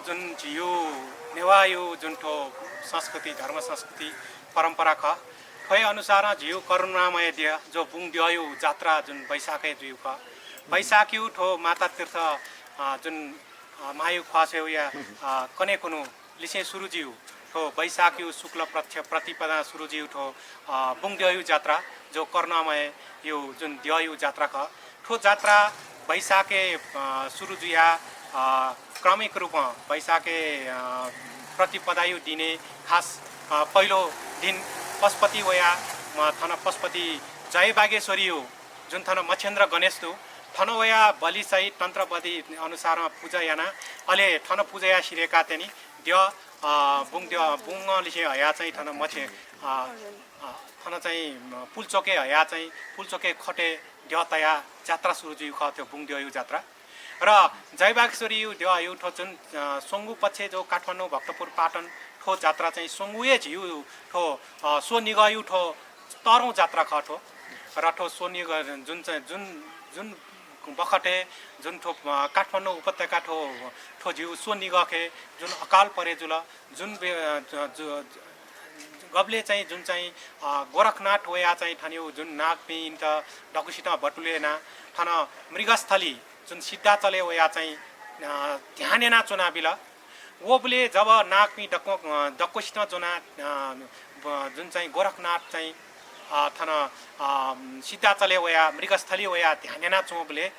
जुन झिउ नेवायु जुन ठो संस्कृति धर्म संस्कृति परंपरा ख ठोय अनुसार झिउ करुणामय दिया जो बुङ दियु जात्रा जुन बैशाखे जिउ ख बैशाखी ठो माता तीर्थ जुन मायु ख्वासे या कने कुनु लिसे सुरु जिउ ठो बैशाखी शुक्ल पक्ष प्रतिपदा सुरु जिउ ठो बुङ दियु जात्रा जो करुणामय यो जुन दियु जात्रा ख ठो जात्रा बैशाखे सुरु जुया क्रमिक रूपमा बैशाखे प्रतिपदायु दिने खास पहिलो दिन पशुपति वया थन पशुपति जय बागेश्वरी हो जुन थन मच्छेन्द्र गणेश दु थन वया बलि सहित तन्त्रपदी अनुसार पूजा याना अले थन पूजा या सिरेका तेनी द्य बुङ लिसे हया चाहिँ थन मछे थन चाहिँ पुलचोके हया चाहिँ पुलचोके खटे द्यतया जात्रा सुरु जिउ ख त्यो बुङ द्ययु जात्रा र जयबागेश्वरी द्ययु ठो जुन सोङ्गु पछे जो काठमाडौँ भक्तपुर पाटन ठो जात्रा चाहिँ सोङ्गुए झिउ ठो सो निगयु ठो तरौं जात्रा ख ठो र ठो सो निग जुन चाहिँ जुन जुन बखटे जुन ठो काठमाडौँ उपत्यका ठो ठो झिउ सो निगखे जुन अकाल परे जुल जुन गबले चाहिँ जुन चाहिँ गोरखनाथ होया चाहिँ ठान्यो जुन नागपिन त डकुसित बटुलेना थन मृगस्थली जुन सिद्धा चले होया चाहिँ ध्यानेना चुनाबिल वोबले जब नागपी डक्कोसित चुना जुन चाहिँ गोरखनाथ चाहिँ थन सिद्धा चले होया मृगस्थली होया ध्यानेना चोबले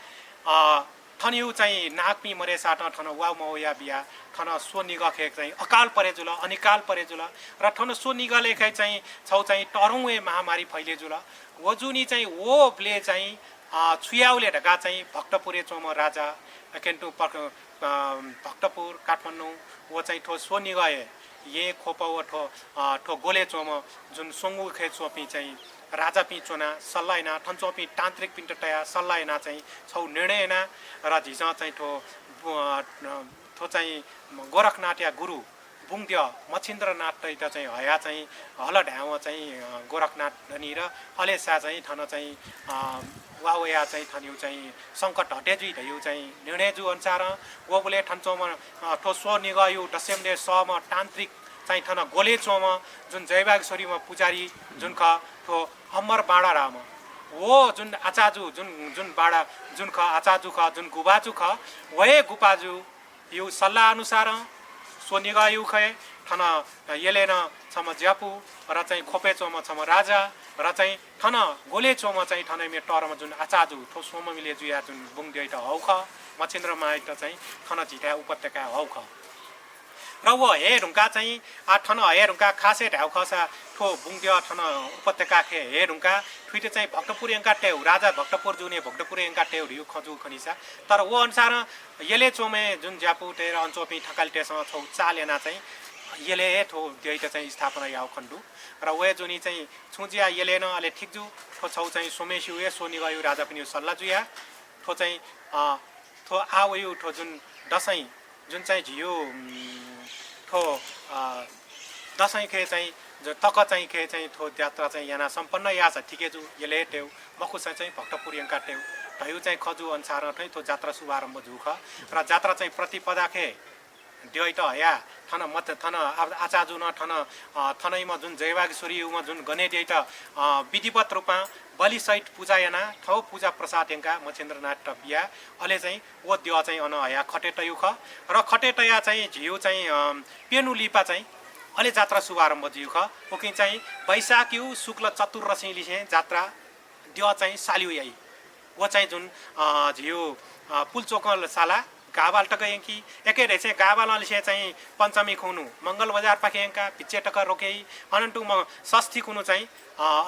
थनिउ चाहिँ नागपी मरे साट थन वाउ महोया बिया थन सो निगखे चाहिँ अकाल परे जुल अनिकाल परे जुल र थन सो निगलेखे चाहिँ छौ चाहिँ टरुङे महामारी फैले जुल वजुनी चाहिँ वोबले चाहिँ छुयाउले ढका चाहिँ भक्तपुरे चोम राजा केन्टु भक्तपुर काठमाडौँ वो चाहिँ ठो सो निगए ये खोपा ठो ठो गोले चोम जुन सोङ्गु खे चोपी चाहिँ राजा पी चोना सल्लाइना ठन्चोपी तान्त्रिक पिण्टया सल्लाइना चाहिँ छौ निर्णयना र झिसा चाहिँ ठो चाहिँ गोरखनाथ या गुरु बुङद्य मच्छिन्द्रनाथ त चाहिँ हया चाहिँ हल ढ्याउ चाहिँ गोरखनाथ धनी र अलेसा चाहिँ थन चाहिँ वावया चाहिँ थन्यु चाहिँ सङ्कट हटेजु धयु चाहिँ निर्णयजु अनुसार वोबले ठन्चोमा ठो सो निगयु दशमले सम तान्त्रिक चाहिँ थन गोले चोम जुन जयबागेश्वरीमा पुजारी जुन ख ठो अमर बाडा राम वो जुन आचाजु जुन जुन बाडा जुन ख आचाजु ख जुन गुबाजु ख वहे गुपाजु यो सल्लाह अनुसार सो निगयु खे थन येलेन छम ज्यापु र चाहिँ खोपे चोम छम राजा र चाहिँ थन गोले चोम चाहिँ थनमे टरमा जुन आचाजु ठो सोम मिले जुया जुन बुङ दिय त हौ ख मच्छिन्द्र माइ त चाहिँ थन झिटा उपत्यका हौ ख र वो हे ढुङ्गा चाहिँ थन हे ढुङ्गा खासे ढ्याउ खसा ठो बुङ दिय थन उपत्यका खे हे ढुङ्गा ठुइटे चाहिँ भक्तपुर एङ्का टेउ राजा भक्तपुर जुने भक्तपुर एङ्का टेउ रिउ खजु खनिसा तर वो अनुसार येले चोमे जुन ज्यापु टेर अञ्चोपी ठकाल टेसँग छौ चालेना चाहिँ येले ठो दियैत चाहिँ स्थापना याउ खण्डु र वे जुनी चाहिँ छुजिया येले न अले ठिक जु ठो छौ चाहिँ सोमेशु ए सोनी गयो राजा पनि सल्लाह जुया ठो चाहिँ ठो आवयु ठो जुन दसैँ जुन चाहिँ झियो ठो दसैँ खे चाहिँ जो तक चाहिँ खे चाहिँ ठो यात्रा चाहिँ याना सम्पन्न या छ ठिकै जु येले टेउ मकुसा चाहिँ भक्तपुर एङ्का टेउ धयु चाहिँ खजु अनुसार ठै ठो जात्रा शुभारम्भ जुख र जात्रा चाहिँ प्रतिपदा खे दिय त हया थन मत थन आचाजु न थन थनैमा जुन जयबागेश्वरीमा जुन गने दिय त विधिवत रूपमा बलि सहित पूजा याना ठौ पूजा प्रसाद एङ्का मच्छिन्द्रनाथ टपिया अले चाहिँ वो दिय चाहिँ अन हया खटेटयु ख र खटेटया चाहिँ झिउ चाहिँ पेनु लिपा चाहिँ अले जात्रा शुभारम्भ जिउ ख ओकि चाहिँ बैशाखी शुक्ल चतुर्दशी लिसे जात्रा दिय चाहिँ सालिउ याई वो चाहिँ जुन झिउ पुलचोकल साला गाबाल टक एङ्की एकै रहेछ गाबाल लिसे चाहिँ पञ्चमी खुनु मङ्गल बजार पाखे एङ्का पिच्चे टक रोके अनन्तु म षष्ठी खुनु चाहिँ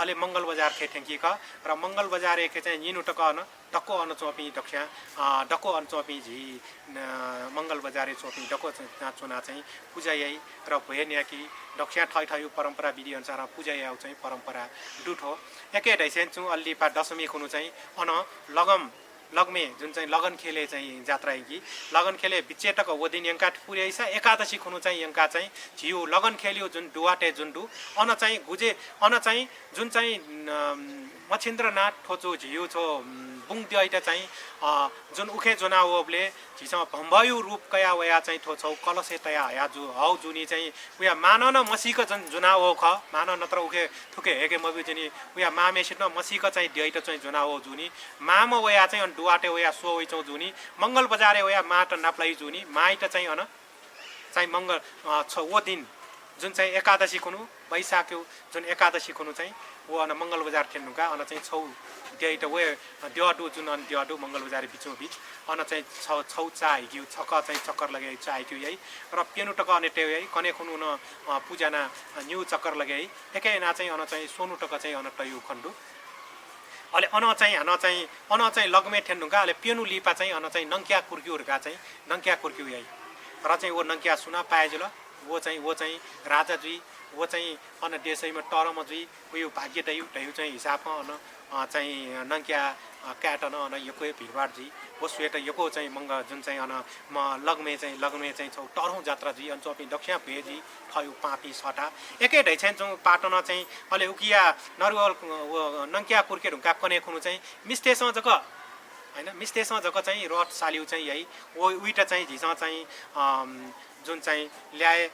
अले मङ्गल बजार खे ठेङ्की ख र मङ्गल बजार एके चाहिँ निनु टक अन डक्को अन चोपी दक्षा डक्को अन चोपी झी मङ्गल बजारे चोपी डक्को चुना चाहिँ पूजा यही र भएन कि दक्षा ठै ठयु परम्परा विधि अनुसार पूजा याउ चाहिँ परम्परा डुठो एकै रहेछ छु अल्ली पा दशमी खुनु चाहिँ अन लगमे जुन चाहिँ लगन खेले चाहिँ जात्रा कि लगन खेले बिचेटक वदिन यङ्का पुर्याइसा एकादशी खुनु चाहिँ यङ्का चाहिँ झिउ लगन खेल्यो जुन डुवाटे जुन्डु अन चाहिँ गुजे अन चाहिँ जुन चाहिँ मच्छिन्द्रनाथ ठोचो झिउ छो बुङ दिइटा चाहिँ जुन उखे जुना ओबले झिसम भम्भयु रूप कया वया चाहिँ थो छौ कलसे तया या जु हौ जुनी चाहिँ उया मानन मसीक जन जुना ओ ख मान नत्र उखे थुके हेके मबि जुनी उया मामेसित मसीक चाहिँ दिइटा चाहिँ जुना ओ जुनी माम वया चाहिँ अन दुवाटे वया सो वइ चौ जुनी मंगल बजारे वया माट नाप्लाई जुनी माइत चाहिँ अन चाहिँ मंगल छ वो दिन जुन चाहिँ एकादशी खुनु वैशाखको जुन एकादशी खुनु चाहिँ वो अन मंगल बजार ठेन्नुका अन चाहिँ छौ दिइटा वे दियाडु जुन अन दियाडु मंगल बजारे बिचो बिच अन चाहिँ छौ चा हिग्यु छक चाहिँ चक्कर लगे चाइक्यु यही र पेनु टक अने टे यही कने खुनु न पूजाना न्यू चक्कर लगे एकै ना चाहिँ अन चाहिँ सोनु टक चाहिँ अन टयु खण्डु अले अन चाहिँ लगमे ठेन्नुका अले पेनु लिपा चाहिँ अन चाहिँ नङ्क्या कुर्क्युहरुका चाहिँ नङ्क्या कुर्क्यु यही र चाहिँ वो नङ्क्या सुना पाएजुल वो चाहिँ राजाजी वो चाहिँ अन देशैमा टरम जुई उयो भाग्य दयु चाहिँ हिसाबमा अन चाहिँ नङ्क्या क्याटन अन यको भिडभाड जी वो स्वेट यको चाहिँ मंग जुन चाहिँ अन म लगमे चाहिँ छौ टरौं जात्रा जी अन चोपी दक्षिण भेजी थयु पापी सटा एकै ढैछन् चाहिँ पाटन चाहिँ अले उकिया नरुवल नङ्क्या कुर्के ढुङ्का कने खुनु चाहिँ मिस्टेसँग जक हैन मिस्टेसँग जक चाहिँ रट सालिउ चाहिँ यही ओ उइटा चाहिँ झिसँग चाहिँ जुन चाहिँ ल्याए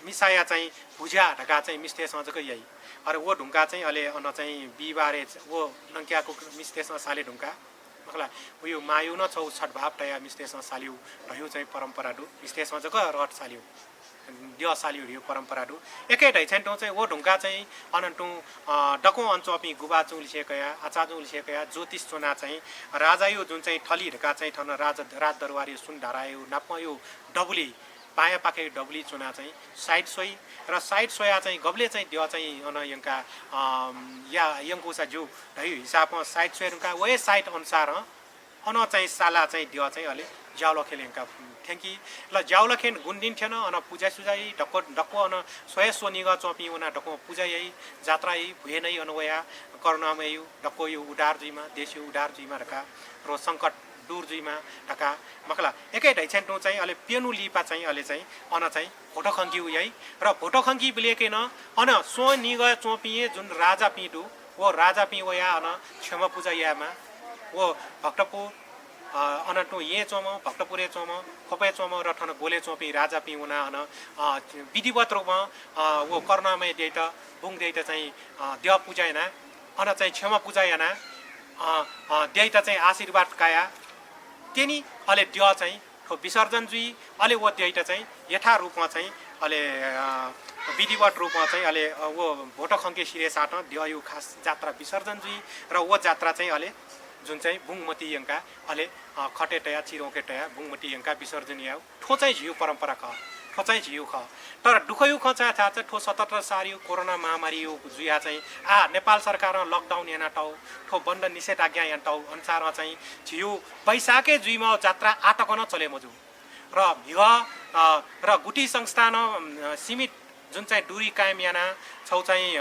मिसाया चाहिँ भुजा ढका चाहिँ मिस्टेसँग जक यही अरे वो ढुङ्गा चाहिँ अले अन चाहिँ बिबारे वो नङ्क्याको मिस्टेसँग साले ढुङ्गा मखला उयो मायु न छौ छटभाव टया मिस्टेसँग सालिउ रह्यो चाहिँ परम्परा दु मिस्टेसँग जक रट सालिउ दिय सालिउ रह्यो परम्परा दु एकै ढैछन् टो चाहिँ वो ढुङ्गा चाहिँ अनन्तु डको अञ्चपी गुबा चुलिसेकया आचा चुलिसेकया ज्योतिष चुना चाहिँ राजायु जुन चाहिँ ठली ढका चाहिँ ठन राज दरबारी सुन धरायो नापयो डबुली बायाँ पाखे डबली चुना चाहिँ साइड सोई र साइड सोया चाहिँ गब्ले चाहिँ दिया चाहिँ अन यंका या यंकुसा जो ढै हिसाबमा साइड सोयरुका वे साइड अनुसार अन चाहिँ साला चाहिँ दिया चाहिँ अले ज्याउलखेल यंका थ्याङ्की ल ज्याउलखेन गुन्दिन थिएन अन पूजा सुजाई डक्को अन सोय सोनिग चोपी उना डक्को पूजा यही जात्रा यही भुए नै अनवया कर्णमयु डक्को यो उडार जुइमा देशी उडार जुइमा रका र संकट दूर जुइमा ढका मखला एकै ढैछन् टो चाहिँ अले पेनु लिपा चाहिँ अले चाहिँ अन चाहिँ फोटो खङ्की यही र फोटो खङ्की बिलेके न अन सो निग चोपिए जुन राजा पिडु वो राजा पि वया अन क्षमा पूजा यामा वो भक्तपुर अन टो ये चोम भक्तपुरे चोम खोपे चोम र ठन गोले चोपी राजा पि उना अन विधिवत रूपमा वो कर्णमय देत बुङ देत चाहिँ देव पूजा याना अन चाहिँ क्षमा पूजा याना देत चाहिँ आशीर्वाद काया तेनी अले दिया चाहिँ विसर्जन जुई अले वो देइटा चाहिँ यथा रूपमा चाहिँ अले विधिवत रूपमा चाहिँ अले वो भोटो खङ्के सिरे साट दियु खास जात्रा विसर्जन जुई र वो जात्रा चाहिँ अले जुन चाहिँ बुङमती यंका अले खटेटया चिरोकेटया बुङमती यंका विसर्जन याउ ठो चाहिँ झिउ परम्परा ख ठो चाहिँ झिउ ख तर दुखयु ख चाहिँ थाहा छ ठो 77 सारियो कोरोना महामारी यो जुया चाहिँ नेपाल सरकार लकडाउन याना टाउ ठो बन्द निषेध आज्ञा यान टाउ अनुसार चाहिँ झिउ वैशाखे जुइमा जात्रा आटकन चले मजु र भिह र गुटी संस्थान सीमित जुन चाहिँ दूरी कायम याना छौ चाहिँ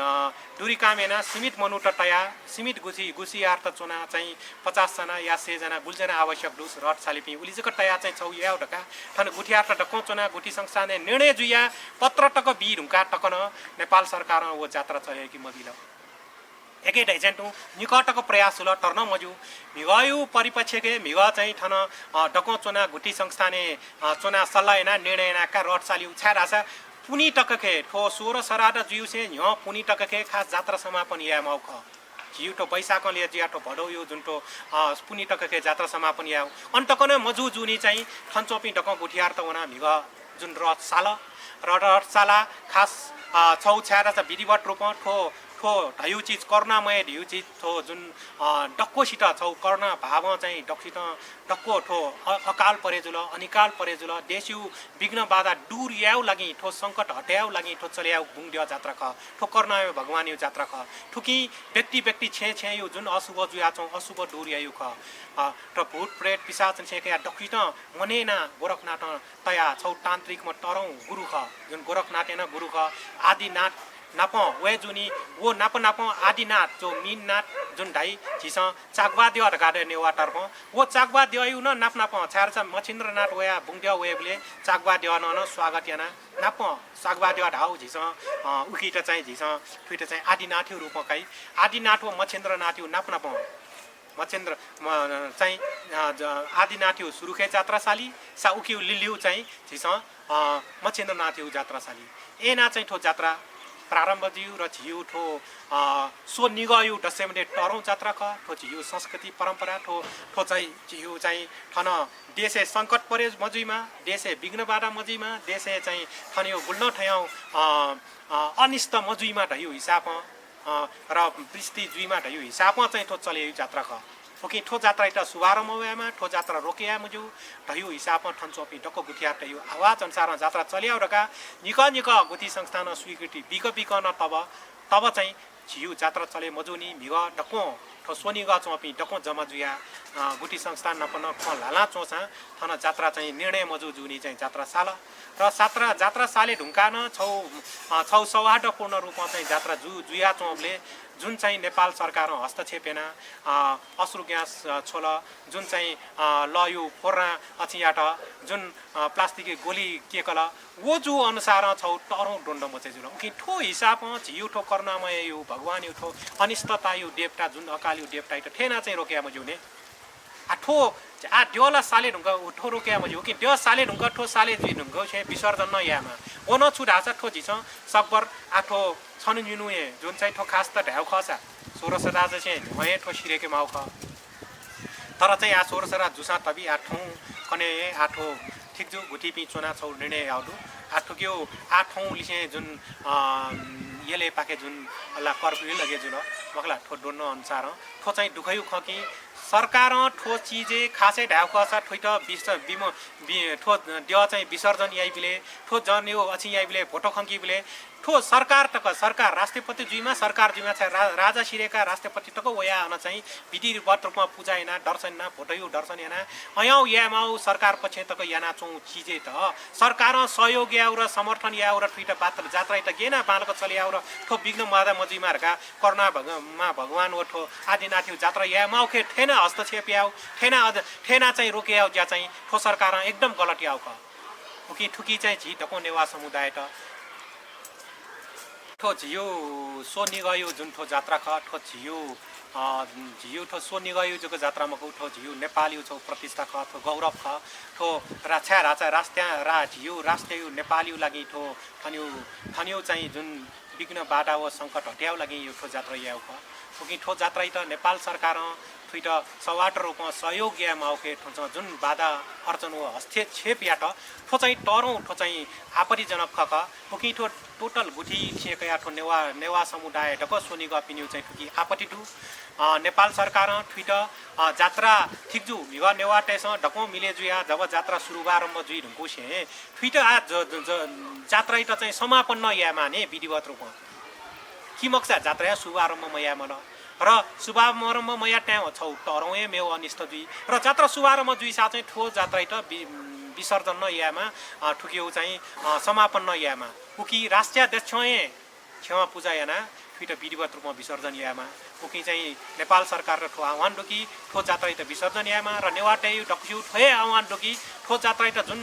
दूरी कायम याना सीमित मनुट टया सीमित गुसी अर्थ चुना चाहिँ 50 जना या 100 जना गुलजना आवश्यक दुस रट सालिपि उलिजक टया चाहिँ छौ या ढका थन गुठी अर्थ डको चुना गुठी संस्थान निर्णय जुया पत्र टक बि ढुङ्का टकन नेपाल सरकार वो जात्रा चले कि मबिल एकै ढैछन् निकटको प्रयास हुल टर्न मजु मिगयु परिपक्षके मिग चाहिँ ठन डको चुना गुठी संस्थाने चुना सल्लाहना निर्णयना का रट साली उछारासा पुनी टकखे ठो 16 सराद जिउ से न्य पुनी टकखे खास जात्रा समापन या मौख जिउ तो बैशाख लिए जिया तो भडौ यो जुन तो पुनी टकखे जात्रा समापन या अन्तकन मजु जुनी चाहिँ ठन्चोपी डक गुठियार त वना मिग जुन रथ साला खास छौ छ्यारा छ विधिवत रूपमा ठो ढायु चीज कर्णमय ढिउ चीज थो जुन डक्कोसित छौ कर्ण भाव चाहिँ डक्सित डक्को ठो अकाल परेजुल अनिकाल परेजुल देशु विघ्न बाधा दूर याउ लागि ठो संकट हट्याउ लागि ठो चल्याउ बुङड्य जात्रा ख ठो कर्णमय भगवान यो जात्रा ख ठुकी व्यक्ति छे यो जुन अशुभ जुया छौ अशुभ दूर याउ ख र भूत प्रेत पिशाच छेकया डक्सित मनेना गोरखनाथ तया छौ तान्त्रिकमा टरौ गुरु ख जुन गोरखनाथ एना गुरु ख आदिनाथ नाप वे जुनी वो नाप आदिनाथ जो मीननाथ जुन ढाई झिस चाकबा दियो गाडे नेवा टर्फ वो चाकबा दियो न नाप नाप छारचा मछिन्द्र नाट वया बुंग्या वेबले चाकबा दियो न स्वागत याना नाप चाकबा दियो ढाउ झिस उखिट चाहिँ झिस ठुइट चाहिँ आदि नाथ्यो रूपमा काई आदि नाथो मछिन्द्र नाथ्यो नाप नाप मछिन्द्र चाहिँ आदि नाथ्यो सुरुखे जात्राशाली सा उक्यु लिलिउ चाहिँ झिस मछिन्द्र नाथ्यो जात्राशाली एना चाहिँ ठो जात्रा प्रारम्भ जिउ र झिउ ठो सो निगयु दशैंले टरौँ जात्रा ख ठो झिउ संस्कृति परम्परा ठो ठो चाहिँ झिउ चाहिँ ठन देशे सङ्कट परे मजुइमा देशे विघ्न बाधा मजुइमा देशे चाहिँ ठन्यो गुल्न ठयाउ अनिष्ट मजुइमा ढयु हिसाब र पृष्टि जुइमा ढयु हिसाबमा चाहिँ ठो चले जात्रा ख ओके ठो जात्रा इटा शुभारम्भ भएमा ठो जात्रा रोकिया मुजु ढयु हिसाबमा ठन्चोपी डक्को गुठिया ढयु आवाज अनुसार जात्रा चल्याउ रका निक निक गुठी संस्थान स्वीकृति बिक न तब चाहिँ झिउ जात्रा चले मजुनी भिग डक्को ठो सोनिग चोपी डक्को जमा जुया गुठी संस्थान नपन लाला चोसा थन जात्रा चाहिँ निर्णय मजु जुनी चाहिँ जात्रा साल र जात्रा साले ढुङ्का न छौ सौहार्द पूर्ण रूपमा चाहिँ जात्रा जुया चोपले जुन चाहिँ नेपाल सरकार हस्तक्षेपेन अश्रु ग्यास छोल जुन चाहिँ लयु फोर्ना अछियाट जुन प्लास्टिक गोली केकल वो जो अनुसार छौ टरौँ डोन्ड मचेजुल कि ठो हिसाब झिउ ठो कर्णामय यु भगवान यु ठो अनिष्टता यु देवता जुन अकाल यु देवता त ठेना चाहिँ रोक्या मजुने ठो ड्योला साले ढुङ्गा ठो रोक्या मजु कि ड्यो साले ढुङ्गा ठो साले जुइ ढुङ्गा छे विसर्जन न यामा ओ न छुडाछ ठो झिछ सकबर आठो छनु जुनुए जुन चाहिँ ठो खास त ढ्याउ खसा 1600 राजा चाहिँ भए ठो सिरेके माउ ख तर चाहिँ आ 1600 जुसा तबी आठौं कने आठो ठीक जो गुठी पि चुना छौ निर्णय आउदु आठो क्यो आठौं लिसे जुन यले पाके जुन अल्ला कर्फ्यू लगे जुन मखला ठो डोन्न अनुसार ठो चाहिँ दुखयु ख कि सरकार ठो चीजे खासै ढाउ खसा ठोइट बिमो ठो ड्य चाहिँ विसर्जन याइबिले ठो जन यो अछि याइबिले फोटो खंकी बिले ठो सरकार तक सरकार राष्ट्रपति जुइमा सरकार जुइमा राजा सिरेका राष्ट्रपति तक वया न चाहिँ विधिवत रूपमा पूजा हैन दर्शन न फोटो यो दर्शन हैन अयौ यामाउ सरकार पक्ष तक याना चौ चीजे त सरकार सहयोग याउ र समर्थन याउ र ठुइट बात जात्रा त गेना बालको चल्याउ र ठो विघ्न मादा मजिमारका करुणा भगवान व ठो आदि नाथ्यौ जात्रा यामाउ खे ठेना हस्तक्षेप याउ ठेना चाहिँ रोक्याउ ज्या चाहिँ ठो सरकार एकदम गलत याउ ख उकी ठुकी चाहिँ झि ढको नेवा समुदाय त ठो झियो सो निगयो जुन ठो जात्रा ख ठो झियो ठो सो निगयो जुको जात्रामा को ठो झियो नेपाली छौ प्रतिष्ठा ख ठो गौरव ख ठो राछा राष्ट्र रा झियो राष्ट्रिय नेपाली लागि ठो थन्यौ चाहिँ जुन विघ्न बाधा व सङ्कट हट्याउ लागि यो ठो जात्रा याउ ख कि ठो जात्रा त नेपाल सरकार ठुइट सवाट रूपमा सहयोग या माउके ठो जुन बाधा अर्चन व हस्तक्षेप या ठो चाहिँ टरौँ ठो चाहिँ आपत्तिजनक खक ठोकी ठो टोटल गुठी छिएका ठो नेवा समुदाय ढक सोनी गपिन्यु चाहिँ ठुकी आपत्ति टु नेपाल सरकार ठुइट जात्रा ठिकजु भिवा नेवा टेसँग ढको मिले जुया जब जात्रा सुरुवारम्भ जुइ ढुङ्कु छे ठुइट आ जात्रा त चाहिँ समापन न या माने विधिवत रूपमा कि मक्सा जात्रा शुभारम्भ मया मन र शुभारम्भ मया ट्याउ छौ टरौँ मेउ अनिष्ट जुइ र जात्रा शुभारम्भ जुइ सा चाहिँ ठो जात्रा त विसर्जन न यामा ठुक्यौ चाहिँ समापन न यामा उकी राष्ट्रिय अध्यक्ष क्षमा पूजा याना ठुइट विधिवत रूपमा विसर्जन यामा उकी चाहिँ नेपाल सरकार र ठो आह्वान डोकी ठो जात्रा त विसर्जन यामा र नेवाटे डक्यु ठोए आह्वान डोकी ठो जात्रा त जुन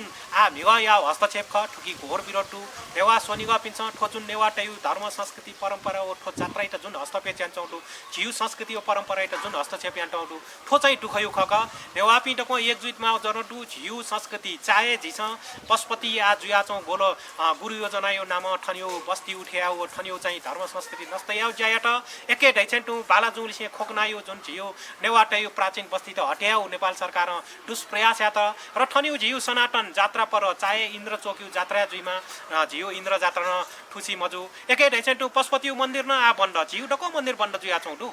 भिवा या हस्तक्षेप ख ठुकी घोर विरोध टु नेवा सोनिग पिन्छ ठो जुन नेवाटे धर्म संस्कृति परम्परा ओ ठो जात्रा त जुन हस्तक्षेप यान्छौटु झिउ संस्कृति ओ परम्परा त जुन हस्तक्षेप यान्छौटु ठो चाहिँ दुखयु खक नेवापि टको एकजुट मा जरटु झिउ संस्कृति चाहे झिस पशुपति आ जुया चौ गोलो गुरु योजना यो नाम ठन्यौ बस्ती उठ्याउ ठन्यौ चाहिँ धर्म संस्कृति नस्तयाउ ज्याट एकै ढैछन्टु बालाजुङलिसे खोकनायो जुन झिउ नेवाटे प्राचीन बस्ती त हट्याउ नेपाल सरकार दुष्प्रयास या त र ठन्यौ झिउ सनातन जात्रा पर चाहे इन्द्र चोक्यु जात्रा जुइमा झिउ इन्द्र जात्रा न ठुसी मजु एकै ढैछन्टु पशुपति मन्दिर न आ बन्द झिउ डको मन्दिर बन्द जुया छौटु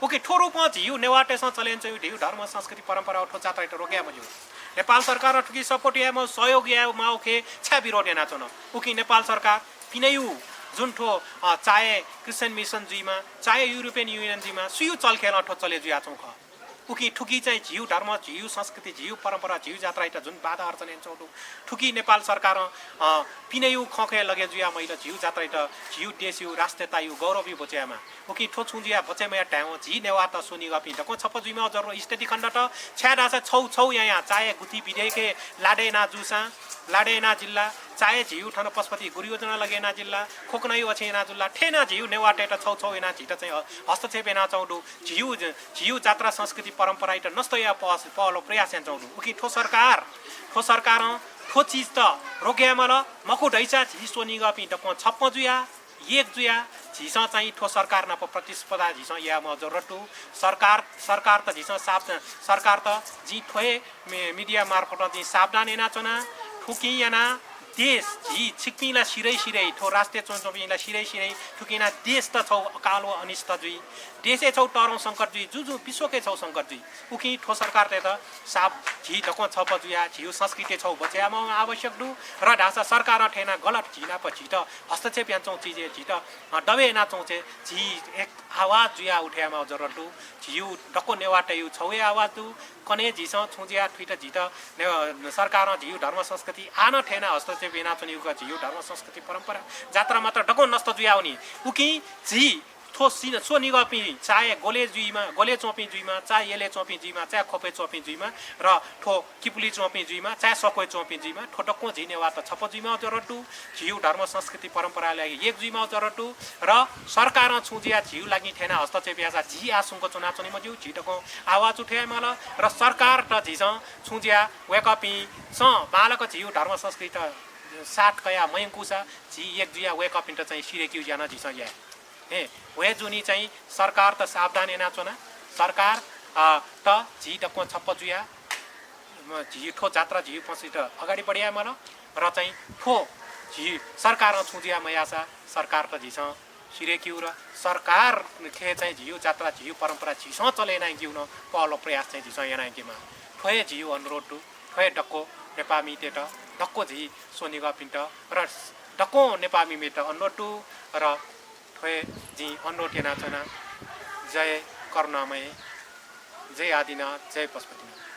ओके ठो रूपमा झिउ नेवाटेसँग चलेन्छ झिउ धर्म संस्कृति परम्परा ठो जात्रा त रोक्या मजु नेपाल सरकार ठुकी सपोर्ट या म सहयोग या माउखे छ्या विरोध या नाचन उकी नेपाल सरकार पिनयु जुन ठो चाहे क्रिस्चियन मिसन जुइमा चाहे युरोपियन युनियन जुइमा सुयु चलखेल ठो चले जुया छौ ख उकी ठुकी चाहिँ झिउ धर्म झिउ संस्कृति झिउ परम्परा झिउ जात्रा इटा जुन बाधा अर्चने चौटु ठुकी नेपाल सरकार पिनेयु खखे लगे जुया महिला झिउ जात्रा इटा झिउ देशयु राष्ट्रता यु गौरवी बचेमा उकी ठो छुजिया बचेमा ट्याउ झि नेवा त सोनी गपि ढको छप जुइमा जरो स्थिति खण्ड त छ्याडा छौ छौ यहाँ चाहे गुती विधेयके लाडेना जुसा लाडेना जिल्ला चाहे झिउ ठन पशुपति गुरु योजना लगेना जिल्ला खोकनायु अछेना जिल्ला ठेना झिउ नेवाटेटा छौ छौ एना झिटा चाहिँ हस्तक्षेप एना चौडु झिउ जात्रा संस्कृति परम्परा इटा नस्तो या पहलो प्रयास एन चौडु उकी ठो सरकार ठो चीज त रोके मल मकु ढैसा झि सोनी गपि डको छप्प जुया एक जुया झिस चाहिँ ठो सरकार न प्रतिस्पर्धा झिस या म जरटु सरकार त झिस सरकार त जी ठोए मिडिया मार्फत जी सावधान एना चना ठुकी याना देश झी छिक्पिला सिरै ठो राष्ट्रिय चोचोपिला सिरै ठुकिना देश त छौ अकालो अनिष्ट जुई देशै छौ टरौँ सङ्कट जुई जुजु विश्वकै छौ सङ्कट जुई उकी ठो सरकार त साप झी ढको छप जुया झिउ संस्कृति छौ बच्यामा आवश्यक दु र ढासा सरकार ठेना गलत झिना पछि त हस्तक्षेप याचौँ चिजे झि त डबे नाचौँ चे झी एक आवाज जुया उठ्यामा जरुरत दु झिउ ढको नेवाटे यु छौए आवाज दु कने झिस छुजिया ठुइट झित सरकार झिउ धर्म संस्कृति आन ठेना हस्तक्षेप बिना पनि युग झिउ धर्म संस्कृति परम्परा जात्रा मात्र डको नस्त जुया हुनी उकी झी थो सो निगपी चाहे गोले चोपी जुइमा चाहे येले चोपी जुइमा चाहे खोपे चोपी जुइमा र ठो किपुली चोपी जुइमा चाहे सकोइ चोपी जुइमा ठो डक्को झिनेवा त छप जुइमा जरटु झिउ धर्म संस्कृति परम्परालाई एक जुइमा जरटु र सरकार छुजिया झिउ लागि ठेना हस्तक्षेप यासा झि आसुङको चुनाचुनी मजिउ झिटको आवाज उठ्या मल र सरकार त झिस छुजिया वेकअपी स बालक झिउ धर्म संस्कृति सात कया मयंकुसा झि एक जुया वेकअप इन्ट चाहिँ सिरेक्यु जान झिस या वे जुनी चाहिँ सरकार त सावधान एना चोना सरकार त झि डको छप्प जुया झि ठो जात्रा झिउ पछि त अगाडि बढिया मन र चाहिँ ठो झि सरकार छुजिया मयासा सरकार त झिस सिरेक्यु र सरकार खे चाहिँ झिउ जात्रा झिउ परम्परा झिस चलेना गिउन पहलो प्रयास चाहिँ झिस एना गिमा ठोए झिउ अनुरोध दु ठोए डको नेपामी तेट डक्को झि सोनिगा पिन्ट र डको नेपामी मेट अनुरोध दु र ठोए जी अनुरोध एना चना जय करुणामय जय आदिनाथ जय पशुपतिनाथ।